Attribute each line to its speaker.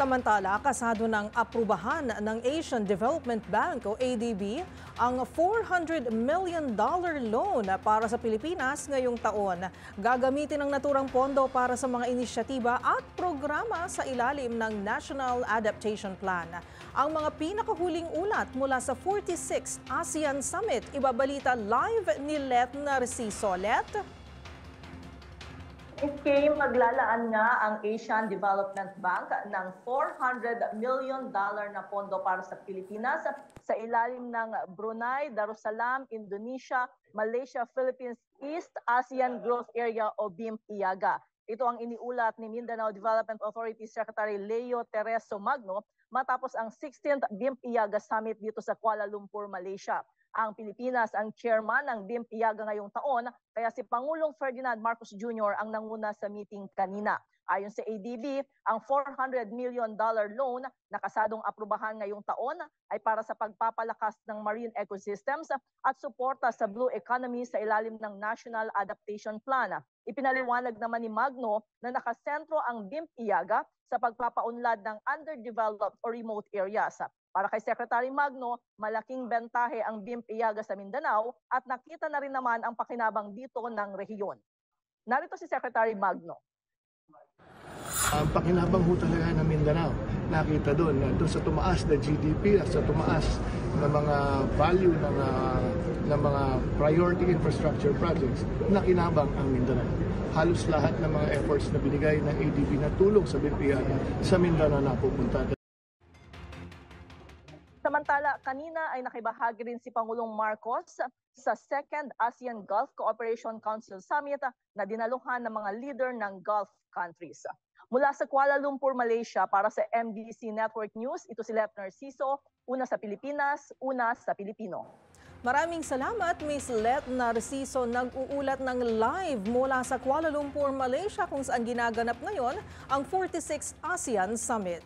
Speaker 1: Samantala, kasado ng aprubahan ng Asian Development Bank o ADB ang $400 million loan para sa Pilipinas ngayong taon. Gagamitin ang naturang pondo para sa mga inisyatiba at programa sa ilalim ng National Adaptation Plan. Ang mga pinakahuling ulat mula sa 46th ASEAN Summit, ibabalita live ni Let Narciso. Let?
Speaker 2: Maglalaan nga ang Asian Development Bank ng $400 million na pondo para sa Pilipinas sa ilalim ng Brunei Darussalam, Indonesia, Malaysia, Philippines, East ASEAN Growth Area o BIM-IAGA. Ito ang iniulat ni Mindanao Development Authority Secretary Leo Tereso Magno matapos ang 16th BIM-IAGA Summit dito sa Kuala Lumpur, Malaysia. Ang Pilipinas ang chairman ng BIM-IAGA ngayong taon, kaya si Pangulong Ferdinand Marcos Jr. ang nanguna sa meeting kanina. Ayon sa ADB, ang $400 million loan na kasadong aprubahan ngayong taon ay para sa pagpapalakas ng marine ecosystems at suporta sa blue economy sa ilalim ng National Adaptation Plan. Ipinaliwanag naman ni Magno na nakasentro ang BIM-IAGA sa pagpapaunlad ng underdeveloped or remote areas. Para kay Secretary Magno, malaking bentahe ang BIM-IAGA sa Mindanao at nakita na rin naman ang pakinabang dito ng rehiyon. Narito si Secretary Magno.
Speaker 3: Ang pakinabang ho talaga ng Mindanao, nakita doon sa tumaas na GDP at sa tumaas na mga value ng mga priority infrastructure projects, nakinabang ang Mindanao. Halos lahat ng mga efforts na binigay ng ADB na tulong sa BIM-IAGA sa Mindanao na pupunta.
Speaker 2: Samantala, kanina ay nakibahagi rin si Pangulong Marcos sa Second ASEAN Gulf Cooperation Council Summit na dinaluhan ng mga leader ng Gulf countries. Mula sa Kuala Lumpur, Malaysia, para sa MBC Network News, ito si Let Narciso, una sa Pilipinas, una sa Pilipino.
Speaker 1: Maraming salamat, Ms. Let Narciso, nag-uulat ng live mula sa Kuala Lumpur, Malaysia, kung saan ginaganap ngayon ang 46th ASEAN Summit.